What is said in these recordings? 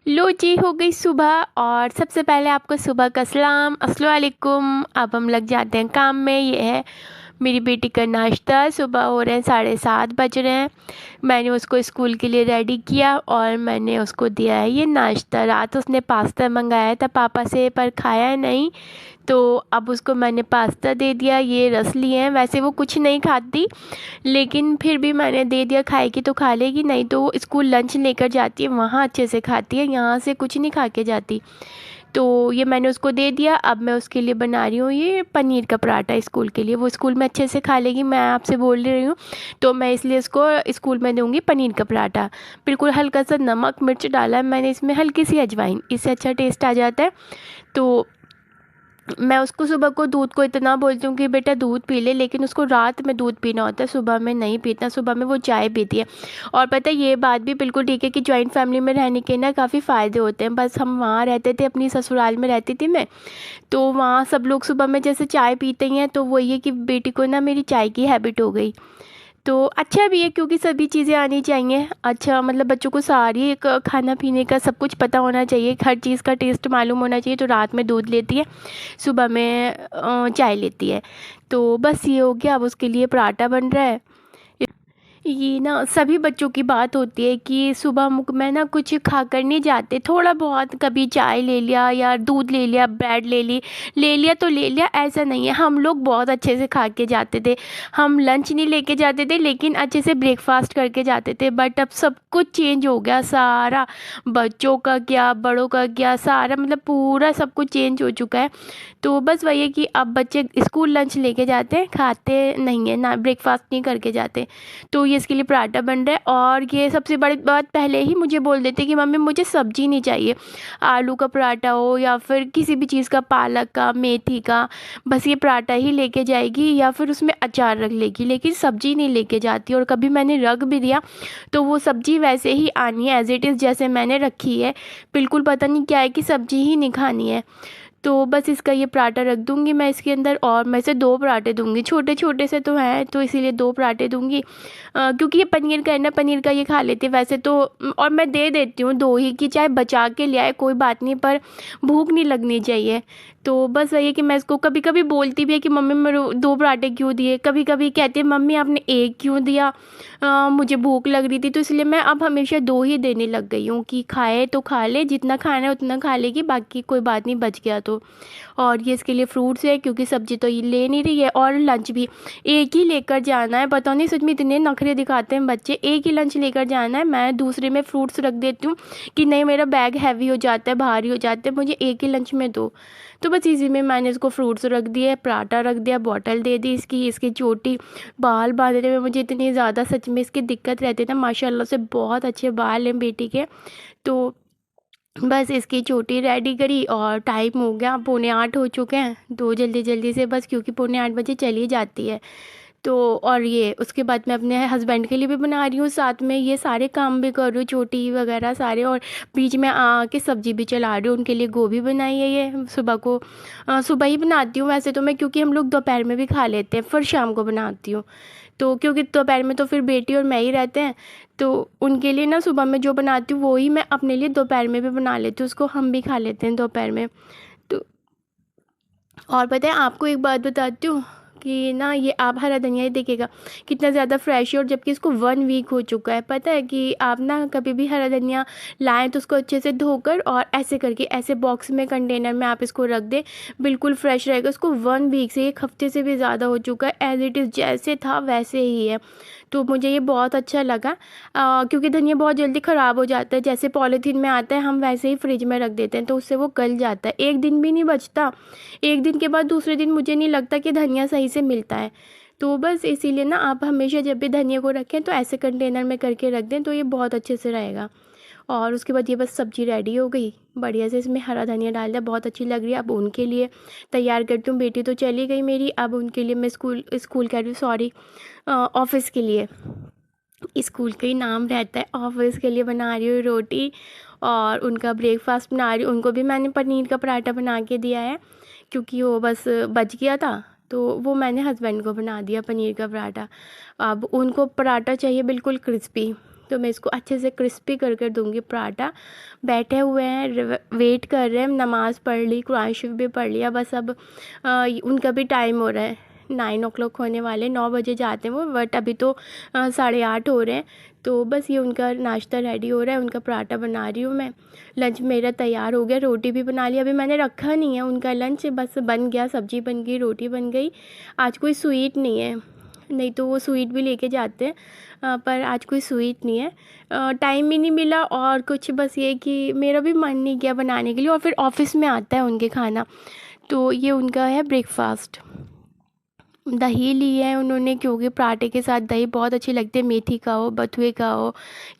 लो जी, हो गई सुबह और सबसे पहले आपको सुबह का सलाम अस्सलाम वालेकुम। अब हम लग जाते हैं काम में। ये है मेरी बेटी का नाश्ता। सुबह हो रहे हैं 7:30 बज रहे हैं। मैंने उसको स्कूल के लिए रेडी किया और मैंने उसको दिया है ये नाश्ता। रात उसने पास्ता मंगाया था पापा से, पर खाया नहीं, तो अब उसको मैंने पास्ता दे दिया। ये रस लिए हैं, वैसे वो कुछ नहीं खाती, लेकिन फिर भी मैंने दे दिया। खाएगी तो खा लेगी, नहीं तो वो स्कूल लंच लेकर जाती है, वहाँ अच्छे से खाती है, यहाँ से कुछ नहीं खा के जाती। तो ये मैंने उसको दे दिया। अब मैं उसके लिए बना रही हूँ ये पनीर का पराठा स्कूल के लिए। वो स्कूल में अच्छे से खा लेगी, मैं आपसे बोल रही हूँ, तो मैं इसलिए इसको स्कूल में दूँगी पनीर का पराठा। बिल्कुल हल्का सा नमक मिर्च डाला है मैंने इसमें, हल्की सी अजवाइन, इससे अच्छा टेस्ट आ जाता है। तो मैं उसको सुबह को दूध को इतना बोलती हूँ कि बेटा दूध पी ले, लेकिन उसको रात में दूध पीना होता है, सुबह में नहीं पीता। सुबह में वो चाय पीती है। और पता है ये बात भी बिल्कुल ठीक है कि जॉइंट फैमिली में रहने के ना काफ़ी फ़ायदे होते हैं। बस हम वहाँ रहते थे, अपनी ससुराल में रहती थी मैं, तो वहाँ सब लोग सुबह में जैसे चाय पीते ही हैं, तो वही है कि बेटी को ना मेरी चाय की हैबिट हो गई। तो अच्छा भी है क्योंकि सभी चीज़ें आनी चाहिए। अच्छा मतलब बच्चों को सारी एक खाना पीने का सब कुछ पता होना चाहिए, हर चीज़ का टेस्ट मालूम होना चाहिए। तो रात में दूध लेती है, सुबह में चाय लेती है। तो बस ये हो गया। अब उसके लिए पराठा बन रहा है। ये ना सभी बच्चों की बात होती है कि सुबह मुख में ना कुछ खाकर नहीं जाते, थोड़ा बहुत कभी चाय ले लिया या दूध ले लिया, ब्रेड ले लिया तो ले लिया, ऐसा नहीं है। हम लोग बहुत अच्छे से खा के जाते थे। हम लंच नहीं लेके जाते थे, लेकिन अच्छे से ब्रेकफास्ट करके जाते थे। बट अब सब कुछ चेंज हो गया सारा, बच्चों का क्या बड़ों का क्या, सारा मतलब पूरा सब कुछ चेंज हो चुका है। तो बस वही है कि अब बच्चे स्कूल लंच लेके जाते हैं, खाते नहीं है ना, ब्रेकफास्ट नहीं करके जाते। तो ये इसके लिए पराठा बन रहा है। और ये सबसे बड़ी बात, पहले ही मुझे बोल देते कि मम्मी मुझे सब्जी नहीं चाहिए, आलू का पराठा हो या फिर किसी भी चीज़ का, पालक का, मेथी का, बस ये पराठा ही लेके जाएगी या फिर उसमें अचार रख लेगी, लेकिन सब्जी नहीं लेके जाती। और कभी मैंने रख भी दिया तो वो सब्जी वैसे ही आनी है एज इट इज़ जैसे मैंने रखी है। बिल्कुल पता नहीं क्या है कि सब्जी ही नहीं खानी है। तो बस इसका ये पराठा रख दूँगी मैं इसके अंदर, और मैं इसे 2 पराठे दूँगी, छोटे छोटे से तो हैं, तो इसीलिए 2 पराठे दूँगी। क्योंकि ये पनीर का है ना, पनीर का ये खा लेते हैं वैसे तो। और मैं दे देती हूँ 2 ही, कि चाहे बचा के ले आए कोई बात नहीं, पर भूख नहीं लगनी चाहिए। तो बस वही है कि मैं इसको कभी कभी बोलती भी है कि मम्मी मेरे 2 पराठे क्यों दिए, कभी कभी कहती है मम्मी आपने 1 क्यों दिया, मुझे भूख लग रही थी। तो इसलिए मैं अब हमेशा 2 ही देने लग गई हूँ कि खाए तो खा ले, जितना खाना है उतना खा लेगी, बाकी कोई बात नहीं बच गया तो। और ये इसके लिए फ्रूट्स है क्योंकि सब्जी तो ये ले नहीं रही है, और लंच भी एक ही लेकर जाना है। पता नहीं सच में इतने नखरे दिखाते हैं बच्चे, एक ही लंच लेकर जाना है। मैं दूसरे में फ्रूट्स रख देती हूँ कि नहीं मेरा बैग हैवी हो जाता है, भारी हो जाता है, मुझे एक ही लंच में दो। तो बस इसी में मैंने इसको फ्रूट्स रख दिए, पराठा रख दिया, बॉटल दे दी इसकी। इसकी चोटी बाल बांधने में मुझे इतनी ज़्यादा सच में इसकी दिक्कत रहती है ना, माशाल्लाह से बहुत अच्छे बाल हैं बेटी के। तो बस इसकी चोटी रेडी करी और टाइम हो गया, 7:45 हो चुके हैं। तो जल्दी जल्दी से बस, क्योंकि 7:45 बजे चली जाती है। तो और ये उसके बाद मैं अपने हस्बैंड के लिए भी बना रही हूँ, साथ में ये सारे काम भी कर रही हूँ, चोटी वगैरह सारे, और बीच में आके सब्जी भी चला रही हूँ। उनके लिए गोभी बनाई है ये सुबह को। सुबह ही बनाती हूँ वैसे तो मैं, क्योंकि हम लोग दोपहर में भी खा लेते हैं, फिर शाम को बनाती हूँ। तो क्योंकि दोपहर में तो फिर बेटी और मैं ही रहते हैं, तो उनके लिए ना सुबह में जो बनाती हूँ वो ही मैं अपने लिए दोपहर में भी बना लेती हूँ, उसको हम भी खा लेते हैं दोपहर में। तो और पता है आपको एक बात बताती हूँ कि ना ये आप हरा धनिया ही देखिएगा कितना ज़्यादा फ्रेश है, और जबकि इसको 1 वीक हो चुका है। पता है कि आप ना कभी भी हरा धनिया लाएं तो उसको अच्छे से धोकर और ऐसे करके ऐसे बॉक्स में कंटेनर में आप इसको रख दें, बिल्कुल फ्रेश रहेगा। इसको 1 वीक से 1 हफ्ते से भी ज़्यादा हो चुका है, एज इट इज़ जैसे था वैसे ही है। तो मुझे ये बहुत अच्छा लगा, क्योंकि धनिया बहुत जल्दी ख़राब हो जाता है, जैसे पॉलीथीन में आता है हम वैसे ही फ्रिज में रख देते हैं तो उससे वो गल जाता है, 1 दिन भी नहीं बचता। 1 दिन के बाद दूसरे दिन मुझे नहीं लगता कि धनिया सही से मिलता है। तो बस इसीलिए ना आप हमेशा जब भी धनिया को रखें तो ऐसे कंटेनर में करके रख दें, तो ये बहुत अच्छे से रहेगा। और उसके बाद ये बस सब्ज़ी रेडी हो गई बढ़िया से, इसमें हरा धनिया डाल दिया, बहुत अच्छी लग रही है। अब उनके लिए तैयार करती हूँ, बेटी तो चली गई मेरी, अब उनके लिए मैं स्कूल कह रही हूँ, सॉरी, ऑफ़िस के लिए, स्कूल का ही नाम रहता है, ऑफ़िस के लिए बना रही हूँ रोटी और उनका ब्रेकफास्ट बना रही हूँ। उनको भी मैंने पनीर का पराठा बना के दिया है क्योंकि वो बस बच गया था, तो वो मैंने हस्बैंड को बना दिया पनीर का पराठा। अब उनको पराठा चाहिए बिल्कुल क्रिस्पी, तो मैं इसको अच्छे से क्रिस्पी कर कर दूँगी पराठा। बैठे हुए हैं, वेट कर रहे हैं, नमाज़ पढ़ ली, कुरान शरीफ भी पढ़ लिया, बस अब उनका भी टाइम हो रहा है, 9 o'clock होने वाले, 9 बजे जाते हैं वो, बट अभी तो 8:30 हो रहे हैं। तो बस ये उनका नाश्ता रेडी हो रहा है, उनका पराठा बना रही हूँ मैं। लंच मेरा तैयार हो गया, रोटी भी बना लिया, अभी मैंने रखा नहीं है उनका लंच, बस बन गया, सब्ज़ी बन गई, रोटी बन गई। आज कोई स्वीट नहीं है, नहीं तो वो स्वीट भी लेके जाते हैं, पर आज कोई स्वीट नहीं है, टाइम ही नहीं मिला और कुछ, बस ये कि मेरा भी मन नहीं किया बनाने के लिए, और फिर ऑफ़िस में आता है उनके खाना। तो ये उनका है ब्रेकफास्ट। दही ली है उन्होंने क्योंकि पराठे के साथ दही बहुत अच्छी लगती है, मेथी का हो, बथुए का हो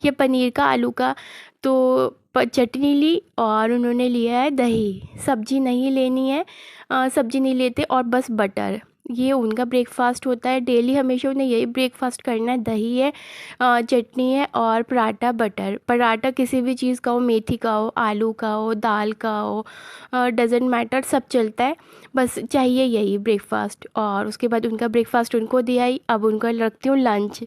या पनीर का, आलू का। तो चटनी ली और उन्होंने लिया है दही, सब्ज़ी नहीं लेनी है, सब्ज़ी नहीं लेते, और बस बटर। ये उनका ब्रेकफास्ट होता है डेली, हमेशा उन्हें यही ब्रेकफास्ट करना है, दही है, चटनी है और पराठा बटर। पराठा किसी भी चीज़ का हो, मेथी का हो, आलू का हो, दाल का हो, डज़न्ट मैटर, सब चलता है, बस चाहिए यही ब्रेकफास्ट। और उसके बाद उनका ब्रेकफास्ट उनको दिया ही, अब उनका रखती हूँ लंच।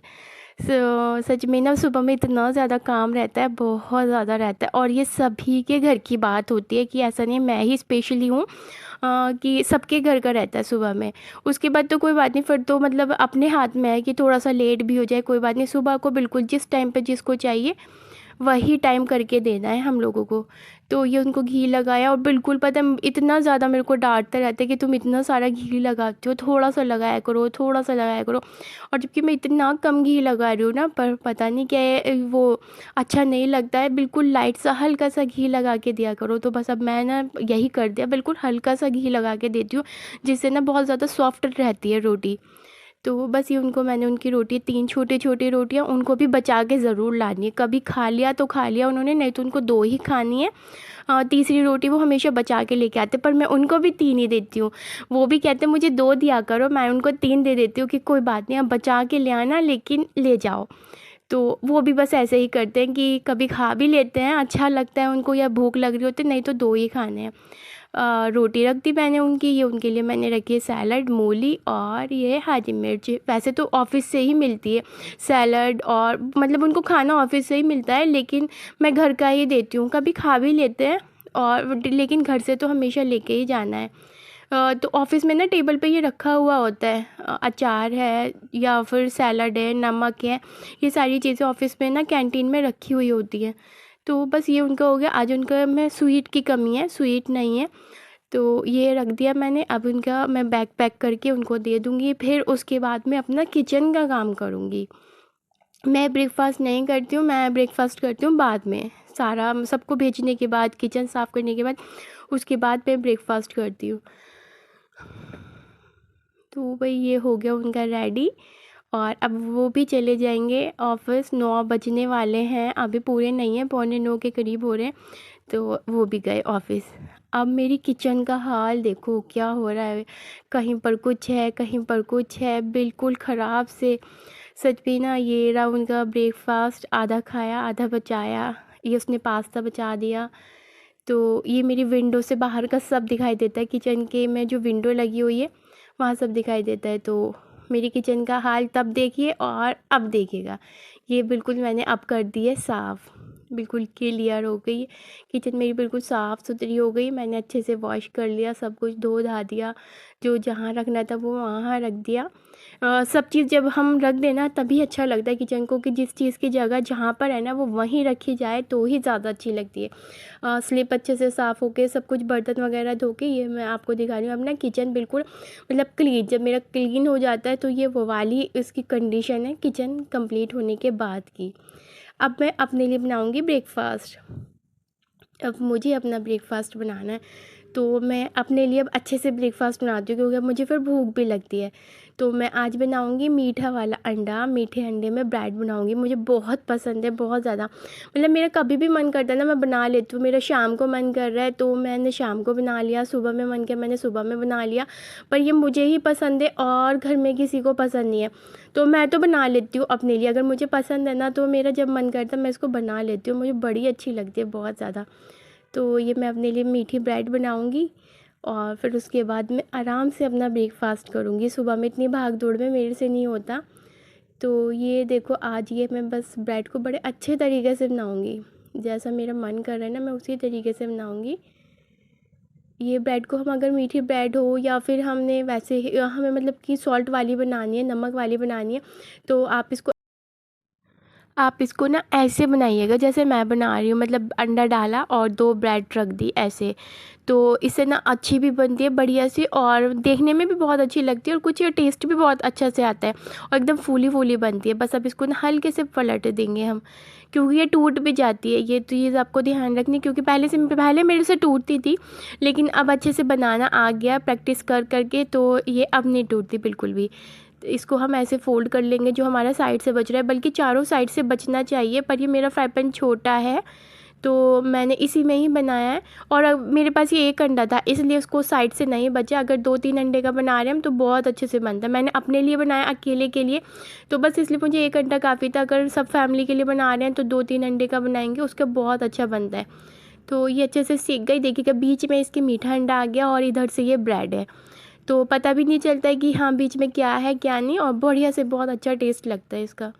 सच में ना सुबह में इतना ज़्यादा काम रहता है, बहुत ज़्यादा रहता है, और ये सभी के घर की बात होती है कि ऐसा नहीं मैं ही स्पेशली हूँ, कि सबके घर का रहता है सुबह में। उसके बाद तो कोई बात नहीं, फिर तो मतलब अपने हाथ में है कि थोड़ा सा लेट भी हो जाए, कोई बात नहीं, सुबह को बिल्कुल जिस टाइम पे जिसको चाहिए वही टाइम करके देना है हम लोगों को। तो ये उनको घी लगाया, और बिल्कुल पता है इतना ज़्यादा मेरे को डांटते रहते हैं कि तुम इतना सारा घी लगाते हो, थोड़ा सा लगाया करो, थोड़ा सा लगाया करो, और जबकि मैं इतना कम घी लगा रही हूँ ना, पर पता नहीं क्या है, वो अच्छा नहीं लगता है, बिल्कुल लाइट सा हल्का सा घी लगा के दिया करो। तो बस अब मैं ना यही कर दिया, बिल्कुल हल्का सा घी लगा के देती हूँ, जिससे ना बहुत ज़्यादा सॉफ्ट रहती है रोटी। तो बस ये उनको मैंने उनकी रोटी, 3 छोटी-छोटी रोटियाँ उनको भी बचा के ज़रूर लानी है, कभी खा लिया तो खा लिया उन्होंने, नहीं तो उनको 2 ही खानी है। तीसरी रोटी वो हमेशा बचा के लेके आते, पर मैं उनको भी 3 ही देती हूँ। वो भी कहते हैं मुझे 2 दिया करो, मैं उनको 3 दे देती हूँ कि कोई बात नहीं, आप बचा के ले आना, लेकिन ले जाओ। तो वो भी बस ऐसे ही करते हैं कि कभी खा भी लेते हैं, अच्छा लगता है उनको, या भूख लग रही होती है, नहीं तो 2 ही खाने हैं। रोटी रख दी मैंने उनकी, ये उनके लिए मैंने रखी है सैलड, मूली और ये हरी मिर्च। वैसे तो ऑफ़िस से ही मिलती है सैलड, और मतलब उनको खाना ऑफ़िस से ही मिलता है, लेकिन मैं घर का ही देती हूँ, कभी खा भी लेते हैं, और लेकिन घर से तो हमेशा लेके ही जाना है। तो ऑफ़िस में ना टेबल पे ये रखा हुआ होता है, अचार है या फिर सैलड है, नमक है, ये सारी चीज़ें ऑफ़िस में ना कैंटीन में रखी हुई होती हैं। तो बस ये उनका हो गया। आज उनका में स्वीट की कमी है, स्वीट नहीं है, तो ये रख दिया मैंने। अब उनका मैं बैग पैक करके उनको दे दूँगी, फिर उसके बाद मैं अपना किचन का काम करूँगी। मैं ब्रेकफ़ास्ट नहीं करती हूँ, मैं ब्रेकफ़ास्ट करती हूँ बाद में, सारा सबको भेजने के बाद, किचन साफ़ करने के बाद, उसके बाद मैं ब्रेकफ़ास्ट करती हूँ। तो भाई ये हो गया उनका रेडी, और अब वो भी चले जाएंगे ऑफ़िस, 9 बजने वाले हैं, अभी पूरे नहीं हैं, 8:45 के करीब हो रहे हैं, तो वो भी गए ऑफ़िस। अब मेरी किचन का हाल देखो क्या हो रहा है, कहीं पर कुछ है, कहीं पर कुछ है, बिल्कुल ख़राब से। सच में ना, ये रहा उनका ब्रेकफ़ास्ट, आधा खाया आधा बचाया, ये उसने पास्ता बचा दिया। तो ये मेरी विंडो से बाहर का सब दिखाई देता है, किचन के में जो विंडो लगी हुई है वहाँ सब दिखाई देता है। तो मेरी किचन का हाल तब देखिए और अब देखिएगा, ये बिल्कुल मैंने अब कर दी है साफ़, बिल्कुल क्लियर हो गई किचन मेरी, बिल्कुल साफ़ सुथरी हो गई। मैंने अच्छे से वॉश कर लिया, सब कुछ धो धा दिया, जो जहाँ रखना था वो वहाँ रख दिया। सब चीज़ जब हम रख देना तभी अच्छा लगता है किचन को, कि जिस चीज़ की जगह जहाँ पर है ना वो वहीं रखी जाए तो ही ज़्यादा अच्छी लगती है। स्लिप अच्छे से साफ़ होके, सब कुछ बर्तन वगैरह धो के, ये मैं आपको दिखा रही हूँ। अब ना किचन बिल्कुल मतलब क्लीन, जब मेरा क्लीन हो जाता है तो ये वो वाली इसकी कंडीशन है किचन कंप्लीट होने के बाद की। अब मैं अपने लिए बनाऊँगी ब्रेकफ़ास्ट। अब मुझे अपना ब्रेकफ़ास्ट बनाना है, तो मैं अपने लिए अब अच्छे से ब्रेकफ़ास्ट बनाती हूँ, क्योंकि अब मुझे फिर भूख भी लगती है। तो मैं आज बनाऊँगी मीठा वाला अंडा, मीठे अंडे में ब्रेड बनाऊँगी। मुझे बहुत पसंद है, बहुत ज़्यादा। मतलब मेरा कभी भी मन करता है ना, मैं बना लेती हूँ। मेरा शाम को मन कर रहा है तो मैंने शाम को बना लिया, सुबह में मन किया मैंने सुबह में बना लिया। पर ये मुझे ही पसंद है और घर में किसी को पसंद नहीं है। तो मैं तो बना लेती हूँ अपने लिए, अगर मुझे पसंद है ना तो मेरा जब मन करता है मैं इसको बना लेती हूँ। मुझे बड़ी अच्छी लगती है, बहुत ज़्यादा। तो ये मैं अपने लिए मीठी ब्रेड बनाऊँगी और फिर उसके बाद मैं आराम से अपना ब्रेकफ़ास्ट करूँगी। सुबह में इतनी भाग दौड़ में मेरे से नहीं होता। तो ये देखो, आज ये मैं बस ब्रेड को बड़े अच्छे तरीके से बनाऊँगी, जैसा मेरा मन कर रहा है ना मैं उसी तरीके से बनाऊँगी। ये ब्रेड को हम अगर मीठी ब्रेड हो या फिर हमने वैसे ही हमें मतलब कि सॉल्ट वाली बनानी है, नमक वाली बनानी है, तो आप इसको ना ऐसे बनाइएगा जैसे मैं बना रही हूँ। मतलब अंडा डाला और 2 ब्रेड रख दी ऐसे। तो इससे ना अच्छी भी बनती है बढ़िया सी, और देखने में भी बहुत अच्छी लगती है, और कुछ ये टेस्ट भी बहुत अच्छा से आता है और एकदम फूली फूली बनती है। बस अब इसको ना हल्के से पलट देंगे हम, क्योंकि ये टूट भी जाती है। ये चीज़ आपको ध्यान रखनी, क्योंकि पहले मेरे से टूटती थी, लेकिन अब अच्छे से बनाना आ गया प्रैक्टिस कर करके, तो ये अब नहीं टूटती बिल्कुल भी। तो इसको हम ऐसे फ़ोल्ड कर लेंगे, जो हमारा साइड से बच रहा है, बल्कि चारों साइड से बचना चाहिए। पर ये मेरा फ्राई पैन छोटा है तो मैंने इसी में ही बनाया है, और अब मेरे पास ये एक अंडा था इसलिए उसको साइड से नहीं बचा। अगर 2-3 अंडे का बना रहे हैं हम तो बहुत अच्छे से बनता है। मैंने अपने लिए बनाया, अकेले के लिए, तो बस इसलिए मुझे एक अंडा काफ़ी था। अगर सब फैमिली के लिए बना रहे हैं तो 2-3 अंडे का बनाएंगे, उसका बहुत अच्छा बनता है। तो ये अच्छे से सीख गई। देखिएगा बीच में इसके मीठा अंडा आ गया और इधर से ये ब्रेड है, तो पता भी नहीं चलता है कि हाँ बीच में क्या है क्या नहीं, और बढ़िया से बहुत अच्छा टेस्ट लगता है इसका।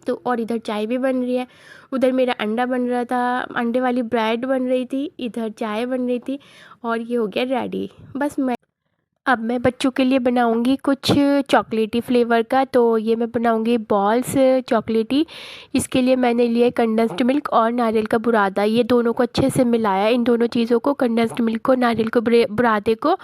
तो और इधर चाय भी बन रही है, उधर मेरा अंडा बन रहा था, अंडे वाली ब्रेड बन रही थी, इधर चाय बन रही थी, और ये हो गया रेडी। बस अब मैं बच्चों के लिए बनाऊंगी कुछ चॉकलेटी फ्लेवर का। तो ये मैं बनाऊंगी बॉल्स चॉकलेटी। इसके लिए मैंने लिया कंडेंस्ड मिल्क और नारियल का बुरादा, ये दोनों को अच्छे से मिलाया, इन दोनों चीज़ों को, कंडेंस्ड मिल्क को, नारियल को, बुरादे को।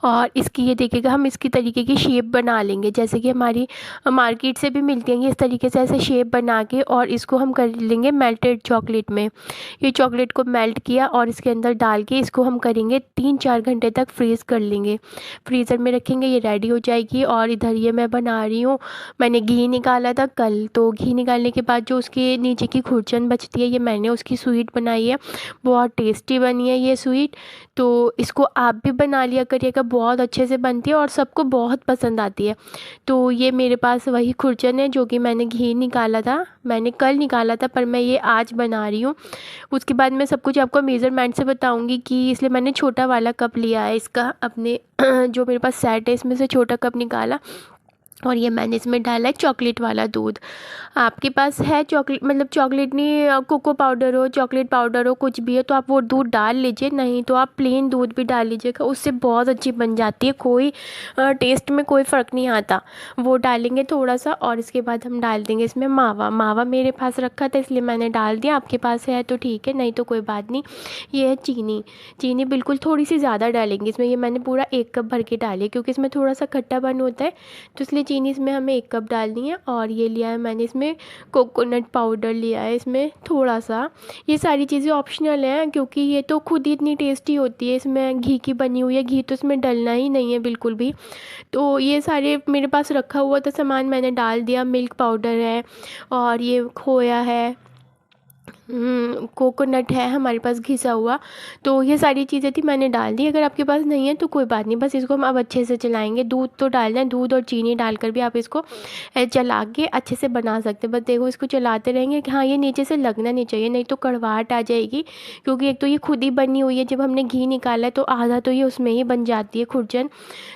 और इसकी ये देखिएगा हम इसकी तरीके की शेप बना लेंगे, जैसे कि हमारी मार्केट से भी मिलती हैं इस तरीके से, ऐसे शेप बना के, और इसको हम कर लेंगे मेल्टेड चॉकलेट में। ये चॉकलेट को मेल्ट किया और इसके अंदर डाल के इसको हम करेंगे 3-4 घंटे तक फ्रीज़ कर लेंगे, फ्रीज़र में रखेंगे, ये रेडी हो जाएगी। और इधर ये मैं बना रही हूँ, मैंने घी निकाला था कल, तो घी निकालने के बाद जो उसके नीचे की खुरचन बचती है, ये मैंने उसकी स्वीट बनाई है, बहुत टेस्टी बनी है ये स्वीट। तो इसको आप भी बना लिया करिएगा, बहुत अच्छे से बनती है और सबको बहुत पसंद आती है। तो ये मेरे पास वही खुरचन है जो कि मैंने घी निकाला था, मैंने कल निकाला था, पर मैं ये आज बना रही हूँ। उसके बाद मैं सब कुछ आपको मेज़रमेंट से बताऊंगी, कि इसलिए मैंने छोटा वाला कप लिया है इसका अपने जो मेरे पास सेट है इसमें से छोटा कप निकाला, और ये मैंने इसमें डाला है चॉकलेट वाला दूध। आपके पास है चॉकलेट, मतलब चॉकलेट नहीं, कोको पाउडर हो, चॉकलेट पाउडर हो, कुछ भी है तो आप वो दूध डाल लीजिए, नहीं तो आप प्लेन दूध भी डाल लीजिएगा, उससे बहुत अच्छी बन जाती है, कोई टेस्ट में कोई फ़र्क नहीं आता। वो डालेंगे थोड़ा सा, और इसके बाद हम डाल देंगे इसमें मावा। मावा मेरे पास रखा था इसलिए मैंने डाल दिया, आपके पास है तो ठीक है, नहीं तो कोई बात नहीं। ये है चीनी, चीनी बिल्कुल थोड़ी सी ज़्यादा डालेंगे इसमें, ये मैंने पूरा 1 कप भर के डाली, क्योंकि इसमें थोड़ा सा खट्टापन होता है, तो इसलिए चीनी इसमें हमें 1 कप डालनी है। और ये लिया है मैंने इसमें कोकोनट पाउडर लिया है इसमें थोड़ा सा। ये सारी चीज़ें ऑप्शनल हैं, क्योंकि ये तो खुद ही इतनी टेस्टी होती है, इसमें घी की बनी हुई है, घी तो इसमें डलना ही नहीं है बिल्कुल भी। तो ये सारे मेरे पास रखा हुआ था सामान, मैंने डाल दिया। मिल्क पाउडर है, और ये खोया है, कोकोनट है हमारे पास घिसा हुआ, तो ये सारी चीज़ें थी मैंने डाल दी। अगर आपके पास नहीं है तो कोई बात नहीं, बस इसको हम अब अच्छे से चलाएंगे। दूध तो डालना है, दूध और चीनी डालकर भी आप इसको चला के अच्छे से बना सकते हैं। बस देखो इसको चलाते रहेंगे कि हाँ ये नीचे से लगना नहीं चाहिए, नहीं तो कड़वाहट आ जाएगी, क्योंकि एक तो ये खुद ही बनी हुई है, जब हमने घी निकाला है तो आधा तो ये उसमें ही बन जाती है खुरचन।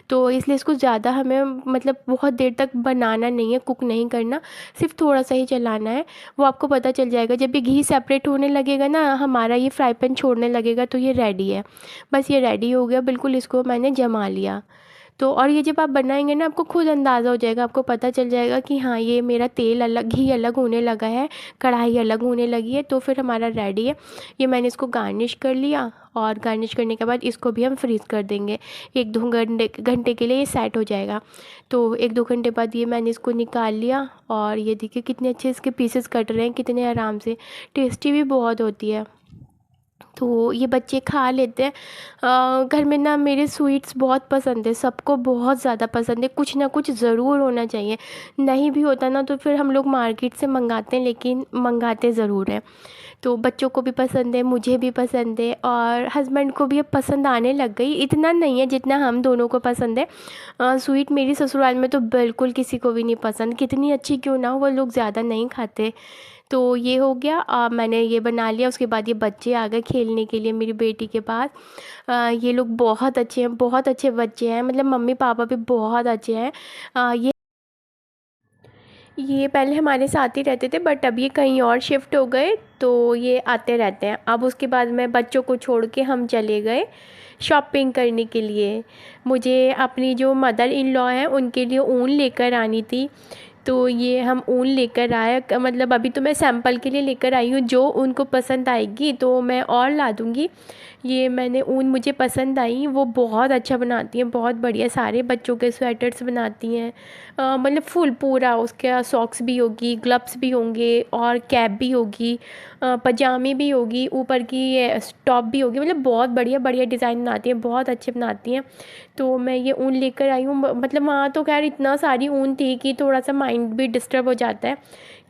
तो इसलिए इसको ज़्यादा हमें मतलब बहुत देर तक बनाना नहीं है, कुक नहीं करना, सिर्फ थोड़ा सा ही चलाना है। वो आपको पता चल जाएगा जब ये घी सेपरेट होने लगेगा ना, हमारा ये फ्राई पैन छोड़ने लगेगा, तो ये रेडी है। बस ये रेडी हो गया बिल्कुल, इसको मैंने जमा लिया। तो और ये जब आप बनाएंगे ना आपको खुद अंदाज़ा हो जाएगा, आपको पता चल जाएगा कि हाँ ये मेरा तेल अलग, घी अलग होने लगा है, कढ़ाई अलग होने लगी है, तो फिर हमारा रेडी है। ये मैंने इसको गार्निश कर लिया, और गार्निश करने के बाद इसको भी हम फ्रीज़ कर देंगे 1-2 घंटे के लिए, ये सेट हो जाएगा। तो 1-2 घंटे बाद ये मैंने इसको निकाल लिया, और ये देखिए कितने अच्छे इसके पीसेस कट रहे हैं, कितने आराम से, टेस्टी भी बहुत होती है। तो ये बच्चे खा लेते हैं। घर में ना मेरे स्वीट्स बहुत पसंद है, सबको बहुत ज़्यादा पसंद है, कुछ ना कुछ ज़रूर होना चाहिए। नहीं भी होता ना तो फिर हम लोग मार्केट से मंगाते हैं, लेकिन मंगाते ज़रूर हैं। तो बच्चों को भी पसंद है, मुझे भी पसंद है, और हस्बैंड को भी अब पसंद आने लग गई। इतना नहीं है जितना हम दोनों को पसंद है। स्वीट मेरी ससुराल में तो बिल्कुल किसी को भी नहीं पसंद, कितनी अच्छी क्यों ना हो, वो लोग ज़्यादा नहीं खाते। तो ये हो गया, मैंने ये बना लिया। उसके बाद ये बच्चे आ गए खेलने के लिए मेरी बेटी के पास। ये लोग बहुत अच्छे हैं, बहुत अच्छे बच्चे हैं, मतलब मम्मी पापा भी बहुत अच्छे हैं। ये पहले हमारे साथ ही रहते थे, बट अब ये कहीं और शिफ्ट हो गए, तो ये आते रहते हैं। अब उसके बाद मैं बच्चों को छोड़ के हम चले गए शॉपिंग करने के लिए। मुझे अपनी जो मदर इन लॉ हैं उनके लिए ऊन लेकर आनी थी। तो ये हम ऊन लेकर आए, मतलब अभी तो मैं सैंपल के लिए लेकर आई हूँ, जो उनको पसंद आएगी तो मैं और ला दूँगी। ये मैंने ऊन मुझे पसंद आई, वो बहुत अच्छा बनाती हैं, बहुत बढ़िया सारे बच्चों के स्वेटर्स बनाती हैं। मतलब फुल पूरा, उसके सॉक्स भी होगी, ग्लव्स भी होंगे, और कैप भी होगी, पजामे भी होगी, ऊपर की ये टॉप भी होगी। मतलब बहुत बढ़िया बढ़िया डिज़ाइन बनाती हैं, बहुत अच्छे बनाती हैं। तो मैं ये ऊन लेकर आई हूँ। मतलब वहाँ तो खैर इतना सारी ऊन थी कि थोड़ा सा माइंड भी डिस्टर्ब हो जाता है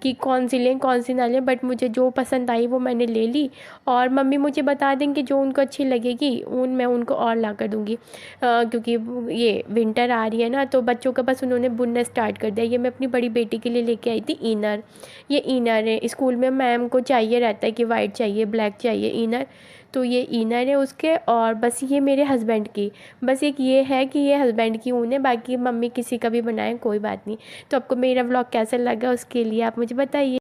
कि कौन सी लें कौन सी ना लें, बट मुझे जो पसंद आई वो मैंने ले ली। और मम्मी मुझे बता देंगे जो उनको अच्छी लगेगी ऊन, मैं उनको और ला कर दूँगी। क्योंकि ये विंटर आ रही है ना, तो बच्चों का बस उन्होंने बुनना स्टार्ट कर दिया। ये मैं अपनी बड़ी बेटी के लिए लेके आई थी इनर। ये इनर है, स्कूल में मैम को चाहिए रहता है कि वाइट चाहिए, ब्लैक चाहिए इनर। तो ये इनर है उसके, और बस ये मेरे हस्बैंड की, बस एक ये है कि ये हस्बैंड की ऊन है, बाकी मम्मी किसी का भी बनाए कोई बात नहीं। तो आपको मेरा व्लॉग कैसा लगा उसके लिए आप मुझे बताइए।